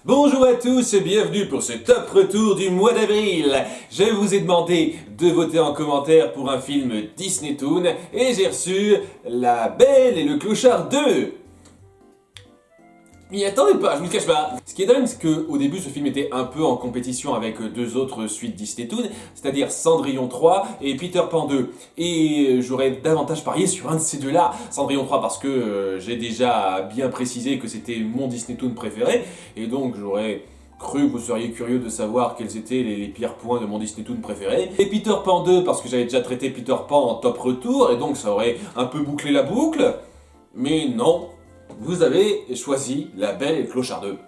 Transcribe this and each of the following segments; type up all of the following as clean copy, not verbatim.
Bonjour à tous et bienvenue pour ce top retour du mois d'avril. Je vous ai demandé de voter en commentaire pour un film Disney Toon et j'ai reçu La Belle et le Clochard 2. M'y attendez pas, je vous le cache pas. Ce qui est dingue, c'est qu'au début, ce film était un peu en compétition avec deux autres suites Disney Toon, c'est-à-dire Cendrillon 3 et Peter Pan 2. Et j'aurais davantage parié sur un de ces deux-là, Cendrillon 3 parce que j'ai déjà bien précisé que c'était mon Disney Toon préféré, et donc j'aurais cru que vous seriez curieux de savoir quels étaient les pires points de mon Disney Toon préféré. Et Peter Pan 2 parce que j'avais déjà traité Peter Pan en top retour, et donc ça aurait un peu bouclé la boucle. Mais non, vous avez choisi La Belle et le Clochard 2.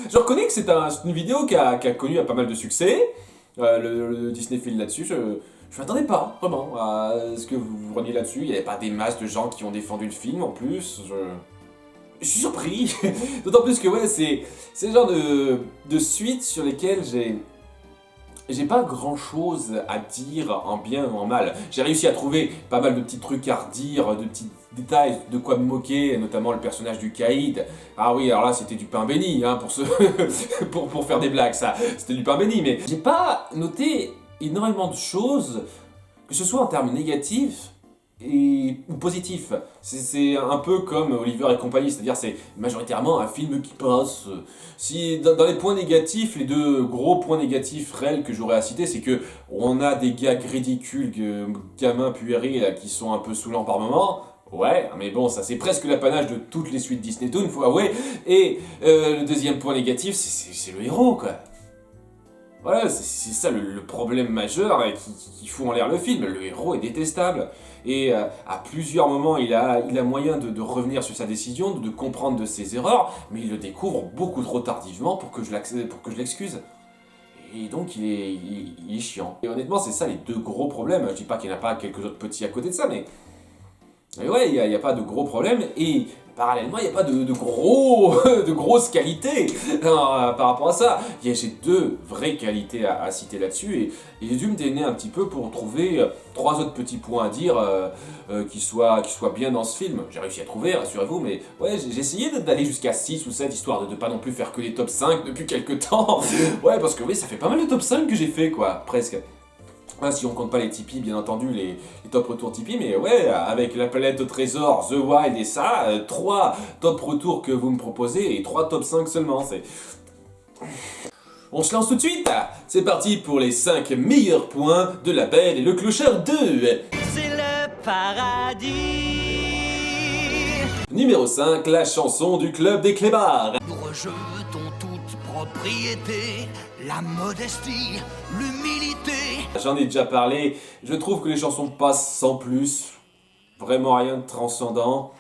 Je reconnais que c'est une vidéo qui a connu pas mal de succès. Le Disney file là-dessus. Je m'attendais pas, vraiment, à ce que vous reniez là-dessus. Il n'y avait pas des masses de gens qui ont défendu le film en plus. Je suis surpris. D'autant plus que ouais, c'est le genre de suite sur lesquelles j'ai pas grand chose à dire en bien ou en mal. J'ai réussi à trouver pas mal de petits trucs à redire, de petits détails de quoi me moquer, notamment le personnage du Caïd. Ah oui, alors là c'était du pain béni, hein, pour faire des blagues, ça. C'était du pain béni, mais j'ai pas noté énormément de choses, que ce soit en termes négatifs ou positif. C'est un peu comme Oliver et compagnie, c'est-à-dire c'est majoritairement un film qui passe. Si dans les points négatifs, les deux gros points négatifs réels que j'aurais à citer, c'est que on a des gags ridicules, gamins puérils qui sont un peu saoulants par moments. Ouais, mais bon, ça c'est presque l'apanage de toutes les suites Disney Toon, faut avouer. Et le deuxième point négatif, c'est le héros, quoi. Voilà, c'est ça le problème majeur qui fout en l'air le film. Le héros est détestable. Et à plusieurs moments, il a moyen de revenir sur sa décision, de comprendre de ses erreurs, mais il le découvre beaucoup trop tardivement pour que je l'excuse. Et donc il est chiant. Et honnêtement, c'est ça les deux gros problèmes. Je dis pas qu'il n'y en a pas quelques autres petits à côté de ça, mais ouais, il n'y a pas de gros problèmes. Et parallèlement, il n'y a pas de grosses qualités par rapport à ça. J'ai deux vraies qualités à citer là-dessus, et j'ai dû me démener un petit peu pour trouver trois autres petits points à dire qui soient bien dans ce film. J'ai réussi à trouver, rassurez-vous, mais ouais, j'ai essayé d'aller jusqu'à 6 ou 7, histoire de pas non plus faire que les top 5 depuis quelques temps. Ouais, parce que oui, ça fait pas mal de top 5 que j'ai fait, quoi, presque. Ah, si on compte pas les Tipeee, bien entendu, les top retours Tipeee, mais ouais, avec la palette au trésor, The Wild et ça, 3 top retours que vous me proposez et 3 top 5 seulement, c'est... On se lance tout de suite. C'est parti pour les 5 meilleurs points de La Belle et le Clochard 2. C'est le paradis. Numéro 5, la chanson du Club des Clébards. Nous rejetons toute propriété, la modestie, l'humilité. J'en ai déjà parlé, je trouve que les chansons passent sans plus, vraiment rien de transcendant.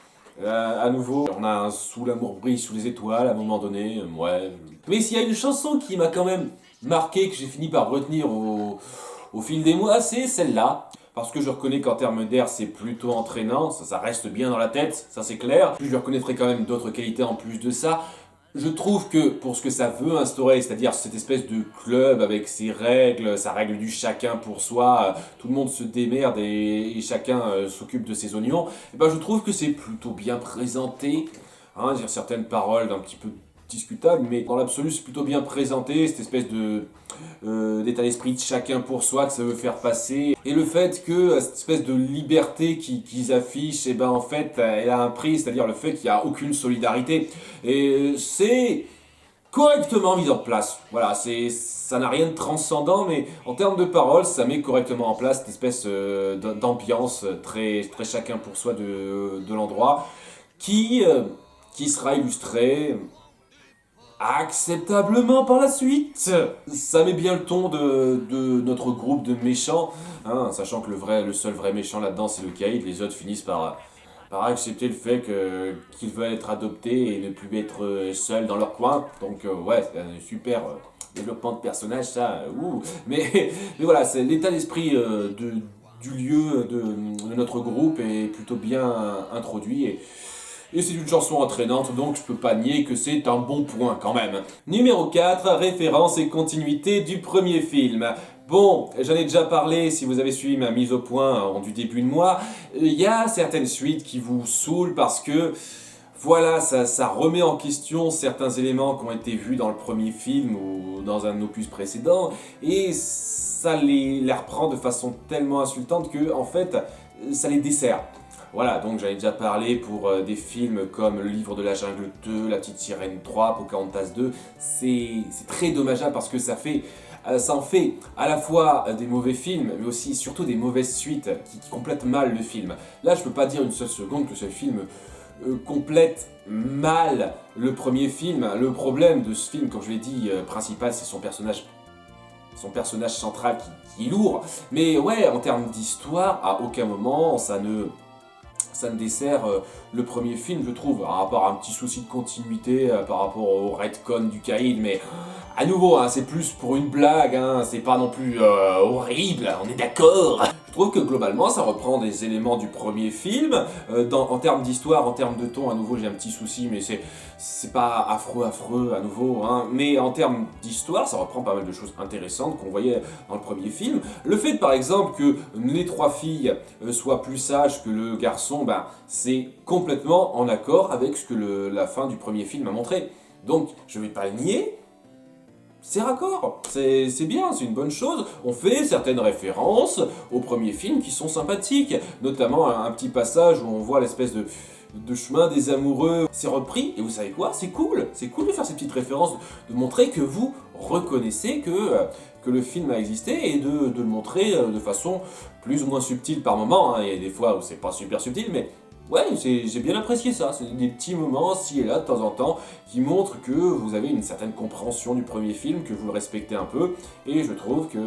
À nouveau, on a un Sous l'amour brille sous les étoiles à un moment donné, ouais. Mais s'il y a une chanson qui m'a quand même marqué, que j'ai fini par retenir au fil des mois, c'est celle-là. Parce que je reconnais qu'en termes d'air, c'est plutôt entraînant, ça reste bien dans la tête, ça c'est clair. Puis je reconnaîtrai quand même d'autres qualités en plus de ça. Je trouve que pour ce que ça veut instaurer, c'est-à-dire cette espèce de club avec ses règles, sa règle du chacun pour soi, tout le monde se démerde et chacun s'occupe de ses oignons, et ben je trouve que c'est plutôt bien présenté. Hein, il y a certaines paroles un petit peu discutables, mais dans l'absolu c'est plutôt bien présenté, cette espèce d'état d'esprit de chacun pour soi que ça veut faire passer. Et le fait que cette espèce de liberté qu'ils affichent, et ben en fait elle a un prix, c'est-à-dire le fait qu'il n'y a aucune solidarité. Et c'est correctement mis en place. Voilà, ça n'a rien de transcendant, mais en termes de paroles, ça met correctement en place cette espèce d'ambiance très, très chacun pour soi de l'endroit, qui sera illustrée acceptablement par la suite. Ça met bien le ton de notre groupe de méchants, hein, sachant que le seul vrai méchant là-dedans c'est le Caïd. Les autres finissent par accepter le fait qu'ils veulent être adoptés et ne plus être seuls dans leur coin. Donc ouais, c'est un super développement de personnage, ça. Mais voilà, c'est l'état d'esprit du lieu de notre groupe est plutôt bien introduit. Et c'est une chanson entraînante, donc je peux pas nier que c'est un bon point quand même. Numéro 4, référence et continuité du premier film. Bon, j'en ai déjà parlé si vous avez suivi ma mise au point du début de mois. Il y a certaines suites qui vous saoulent parce que Voilà, ça remet en question certains éléments qui ont été vus dans le premier film ou dans un opus précédent, et ça les reprend de façon tellement insultante que, en fait, ça les dessert. Voilà, donc j'avais déjà parlé pour des films comme Le Livre de la Jungle 2, La Petite Sirène 3, Pocahontas 2, c'est très dommageable parce que ça en fait à la fois des mauvais films, mais aussi surtout des mauvaises suites qui complètent mal le film. Là, je peux pas dire une seule seconde que ce film complète mal le premier film. Le problème de ce film, comme je l'ai dit, principal, c'est son personnage central qui est lourd. Mais ouais, en termes d'histoire, à aucun moment ça ne dessert le premier film, je trouve, par rapport à un petit souci de continuité par rapport au retcon du Caïd, mais à nouveau, hein, c'est plus pour une blague, hein, c'est pas non plus horrible, on est d'accord. Je trouve que globalement, ça reprend des éléments du premier film, en termes d'histoire, en termes de ton, à nouveau, j'ai un petit souci, mais c'est pas affreux, à nouveau, hein, mais en termes d'histoire, ça reprend pas mal de choses intéressantes qu'on voyait dans le premier film. Le fait, par exemple, que les trois filles soient plus sages que le garçon, ben, c'est complètement en accord avec ce que la fin du premier film a montré. Donc, je vais pas le nier, c'est raccord, c'est bien, c'est une bonne chose. On fait certaines références au premier film qui sont sympathiques, notamment un petit passage où on voit l'espèce de chemin des amoureux. C'est repris, et vous savez quoi, c'est cool de faire ces petites références, de montrer que vous reconnaissez que le film a existé, et de le montrer de façon plus ou moins subtile par moment, hein. Il y a des fois où c'est pas super subtil, mais ouais, j'ai bien apprécié ça. C'est des petits moments, ci et là, de temps en temps, qui montrent que vous avez une certaine compréhension du premier film, que vous le respectez un peu, et je trouve que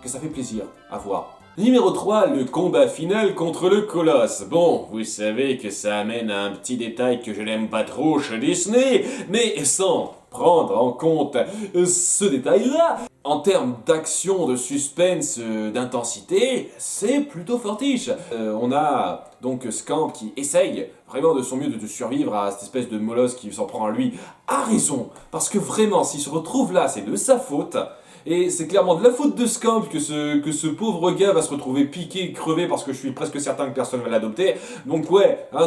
ça fait plaisir à voir. Numéro 3, le combat final contre le colosse. Bon, vous savez que ça amène à un petit détail que je n'aime pas trop chez Disney, mais sans prendre en compte ce détail-là, en termes d'action, de suspense, d'intensité, c'est plutôt fortiche. On a donc Scamp qui essaye vraiment de son mieux de survivre à cette espèce de molosse qui s'en prend à lui, a raison, parce que vraiment, s'il se retrouve là, c'est de sa faute. Et c'est clairement de la faute de Scamp que ce pauvre gars va se retrouver piqué, crevé, parce que je suis presque certain que personne va l'adopter. Donc ouais, hein,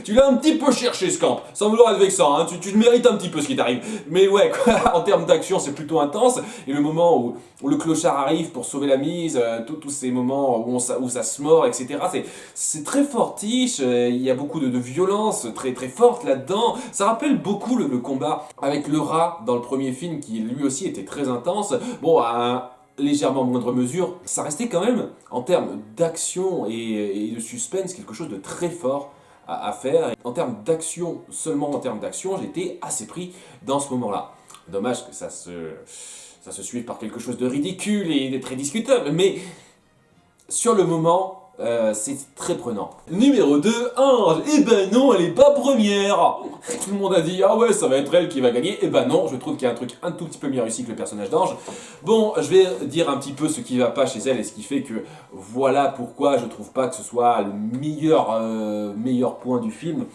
tu l'as un petit peu cherché, Scamp, sans vouloir être vexant, hein, tu mérites un petit peu ce qui t'arrive. Mais ouais, quoi, en termes d'action, c'est plutôt intense. Et le moment où le clochard arrive pour sauver la mise, tous ces moments où ça se mord, etc., c'est très fortiche, il y a beaucoup de violence très, très forte là-dedans. Ça rappelle beaucoup le combat avec le rat dans le premier film, qui lui aussi était très intense. Bon, à légèrement moindre mesure, ça restait quand même, en termes d'action et de suspense, quelque chose de très fort à faire. En termes d'action, seulement en termes d'action, j'étais assez pris dans ce moment-là. Dommage que ça se suive par quelque chose de ridicule et de très discutable, mais sur le moment, c'est très prenant. Numéro 2, Ange. Eh ben non, elle est pas première. Tout le monde a dit, ah ouais, ça va être elle qui va gagner. Eh ben non, je trouve qu'il y a un truc un tout petit peu mieux réussi que le personnage d'Ange. Bon, je vais dire un petit peu ce qui va pas chez elle et ce qui fait que voilà pourquoi je trouve pas que ce soit le meilleur point du film.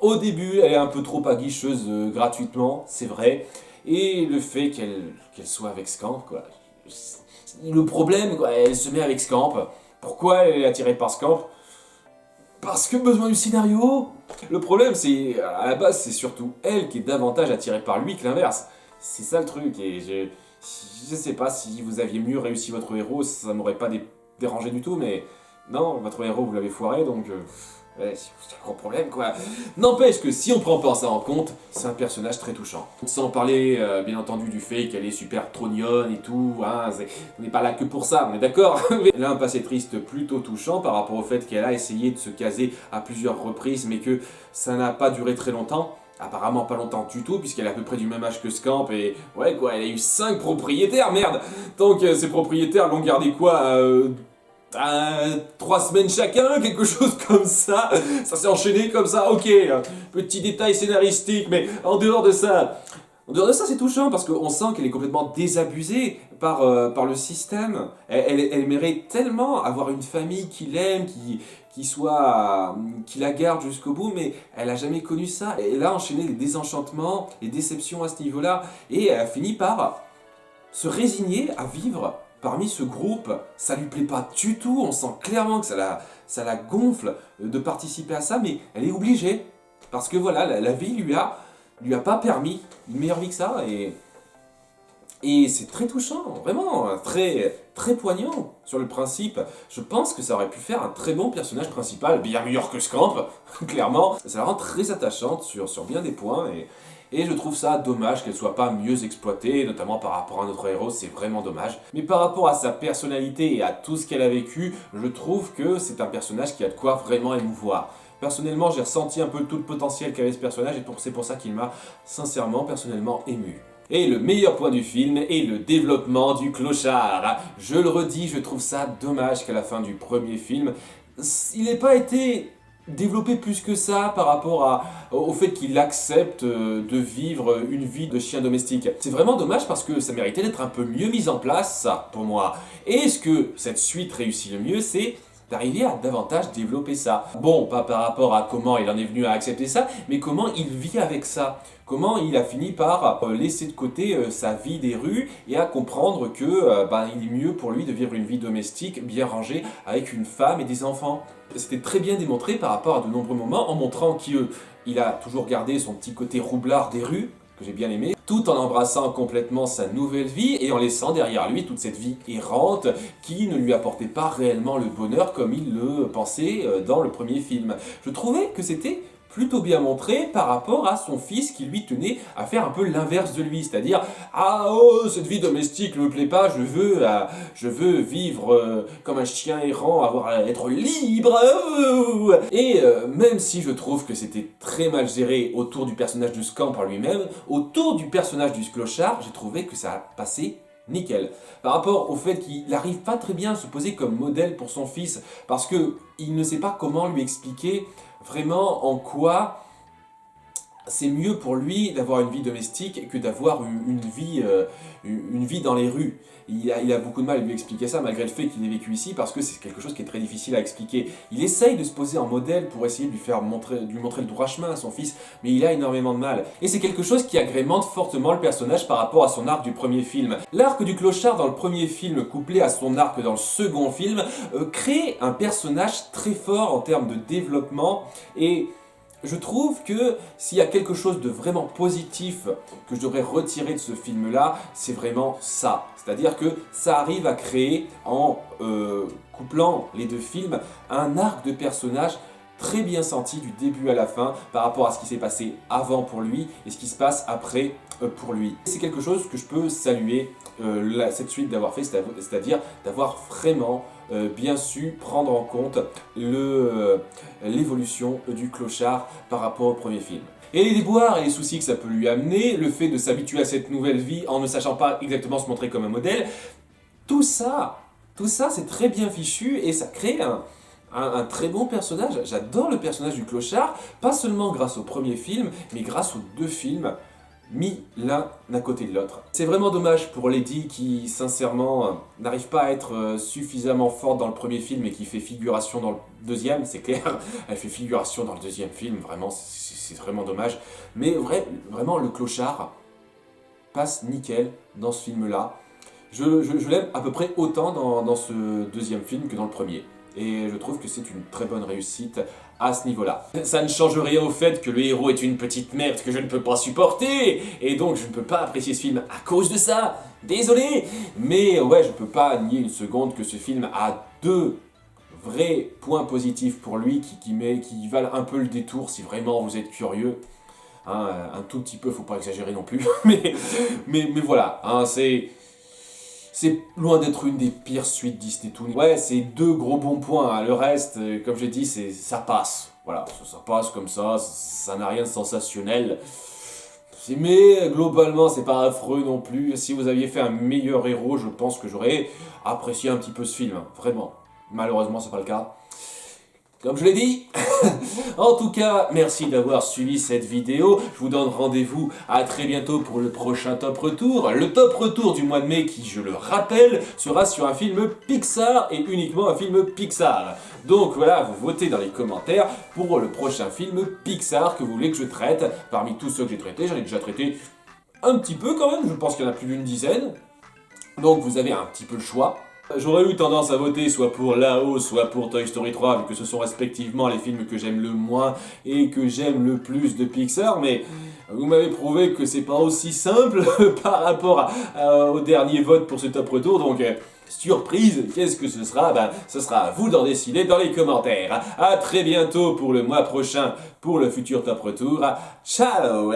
Au début, elle est un peu trop aguicheuse gratuitement, c'est vrai. Et le fait qu'elle soit avec Scamp, quoi. Le problème, quoi, elle se met avec Scamp. Pourquoi elle est attirée par Scamp? Parce que besoin du scénario. Le problème, c'est, à la base, c'est surtout elle qui est davantage attirée par lui que l'inverse. C'est ça le truc, et je sais pas si vous aviez mieux réussi votre héros, ça m'aurait pas dérangé du tout, mais non, votre héros, vous l'avez foiré, donc... ouais, c'est un gros problème, quoi. N'empêche que si on prend pas ça en compte, c'est un personnage très touchant. Sans parler, bien entendu, du fait qu'elle est super trognonne et tout, hein, on n'est pas là que pour ça, on est d'accord. Mais elle a un passé triste plutôt touchant par rapport au fait qu'elle a essayé de se caser à plusieurs reprises, mais que ça n'a pas duré très longtemps. Apparemment pas longtemps du tout, puisqu'elle est à peu près du même âge que Scamp, et ouais, quoi, elle a eu 5 propriétaires, merde. Donc ces propriétaires l'ont gardé quoi 3 semaines chacun, quelque chose comme ça. Ça s'est enchaîné comme ça, ok. Petit détail scénaristique, mais en dehors de ça, c'est touchant parce qu'on sent qu'elle est complètement désabusée par le système. Elle mérite tellement avoir une famille qui l'aime, qui la garde jusqu'au bout, mais elle a jamais connu ça. Elle a enchaîné les désenchantements, les déceptions à ce niveau-là, et elle a fini par se résigner à vivre parmi ce groupe. Ça lui plaît pas du tout, on sent clairement que ça la gonfle de participer à ça, mais elle est obligée. parce que voilà, la vie lui a pas permis une meilleure vie que ça, et c'est très touchant, vraiment, très, très poignant sur le principe. Je pense que ça aurait pu faire un très bon personnage principal, bien meilleur que Scamp, clairement. Ça la rend très attachante sur bien des points, et je trouve ça dommage qu'elle soit pas mieux exploitée, notamment par rapport à notre héros, c'est vraiment dommage. Mais par rapport à sa personnalité et à tout ce qu'elle a vécu, je trouve que c'est un personnage qui a de quoi vraiment émouvoir. Personnellement, j'ai ressenti un peu tout le potentiel qu'avait ce personnage, et c'est pour ça qu'il m'a sincèrement, personnellement ému. Et le meilleur point du film est le développement du clochard. Je le redis, je trouve ça dommage qu'à la fin du premier film, il n'ait pas été développé plus que ça par rapport au fait qu'il accepte de vivre une vie de chien domestique. C'est vraiment dommage parce que ça méritait d'être un peu mieux mis en place, ça, pour moi. Et ce que cette suite réussit le mieux, c'est d'arriver à davantage développer ça. Bon, pas par rapport à comment il en est venu à accepter ça, mais comment il vit avec ça. Comment il a fini par laisser de côté sa vie des rues et à comprendre que il est mieux pour lui de vivre une vie domestique bien rangée avec une femme et des enfants. C'était très bien démontré par rapport à de nombreux moments en montrant qu'il a toujours gardé son petit côté roublard des rues, que j'ai bien aimé, tout en embrassant complètement sa nouvelle vie et en laissant derrière lui toute cette vie errante qui ne lui apportait pas réellement le bonheur comme il le pensait dans le premier film. Je trouvais que c'était plutôt bien montré par rapport à son fils qui lui tenait à faire un peu l'inverse de lui, c'est-à-dire « Ah oh, cette vie domestique ne me plaît pas, je veux vivre comme un chien errant, être libre !» Et même si je trouve que c'était très mal géré autour du personnage de Scamp par lui-même, autour du personnage du clochard, j'ai trouvé que ça a passé nickel. Par rapport au fait qu'il n'arrive pas très bien à se poser comme modèle pour son fils, parce qu'il ne sait pas comment lui expliquer vraiment en quoi c'est mieux pour lui d'avoir une vie domestique que d'avoir une vie dans les rues. Il a beaucoup de mal à lui expliquer ça, malgré le fait qu'il ait vécu ici, parce que c'est quelque chose qui est très difficile à expliquer. Il essaye de se poser en modèle pour essayer de lui montrer le droit chemin à son fils, mais il a énormément de mal. Et c'est quelque chose qui agrémente fortement le personnage par rapport à son arc du premier film. L'arc du clochard dans le premier film, couplé à son arc dans le second film, crée un personnage très fort en termes de développement, et je trouve que s'il y a quelque chose de vraiment positif que je devrais retirer de ce film-là, c'est vraiment ça. C'est-à-dire que ça arrive à créer, en couplant les deux films, un arc de personnage très bien senti du début à la fin par rapport à ce qui s'est passé avant pour lui et ce qui se passe après pour lui. C'est quelque chose que je peux saluer cette suite d'avoir fait, c'est-à-dire d'avoir vraiment bien su prendre en compte l'évolution du clochard par rapport au premier film. Et les déboires et les soucis que ça peut lui amener, le fait de s'habituer à cette nouvelle vie en ne sachant pas exactement se montrer comme un modèle, tout ça c'est très bien fichu et ça crée un très bon personnage. J'adore le personnage du clochard, pas seulement grâce au premier film, mais grâce aux deux films mis l'un à côté de l'autre. C'est vraiment dommage pour Lady qui, sincèrement, n'arrive pas à être suffisamment forte dans le premier film et qui fait figuration dans le deuxième, c'est clair. Elle fait figuration dans le deuxième film, vraiment, c'est vraiment dommage. Mais vraiment, le clochard passe nickel dans ce film-là. Je l'aime à peu près autant dans ce deuxième film que dans le premier. Et je trouve que c'est une très bonne réussite à ce niveau-là. Ça ne change rien au fait que le héros est une petite merde que je ne peux pas supporter, et donc je ne peux pas apprécier ce film à cause de ça. Désolé. Mais ouais, je peux pas nier une seconde que ce film a deux vrais points positifs pour lui qui valent un peu le détour si vraiment vous êtes curieux. Hein, un tout petit peu, faut pas exagérer non plus. mais voilà, hein, c'est loin d'être une des pires suites Disney Toon. Ouais, c'est deux gros bons points. Hein. Le reste, comme j'ai dit, ça passe. Voilà, ça passe comme ça n'a rien de sensationnel. Mais globalement, c'est pas affreux non plus. Si vous aviez fait un meilleur héros, je pense que j'aurais apprécié un petit peu ce film. Vraiment. Malheureusement, c'est pas le cas. Comme je l'ai dit. En tout cas, merci d'avoir suivi cette vidéo. Je vous donne rendez-vous à très bientôt pour le prochain Top Retour. Le Top Retour du mois de mai qui, je le rappelle, sera sur un film Pixar et uniquement un film Pixar. Donc voilà, vous votez dans les commentaires pour le prochain film Pixar que vous voulez que je traite. Parmi tous ceux que j'ai traités, j'en ai déjà traité un petit peu quand même. Je pense qu'il y en a plus d'une dizaine. Donc vous avez un petit peu le choix. J'aurais eu tendance à voter soit pour Là-haut, soit pour Toy Story 3, vu que ce sont respectivement les films que j'aime le moins et que j'aime le plus de Pixar, mais vous m'avez prouvé que c'est pas aussi simple par rapport au dernier vote pour ce top retour, donc surprise, qu'est-ce que ce sera? Ben, ce sera à vous d'en décider dans les commentaires. À très bientôt pour le mois prochain pour le futur top retour. Ciao!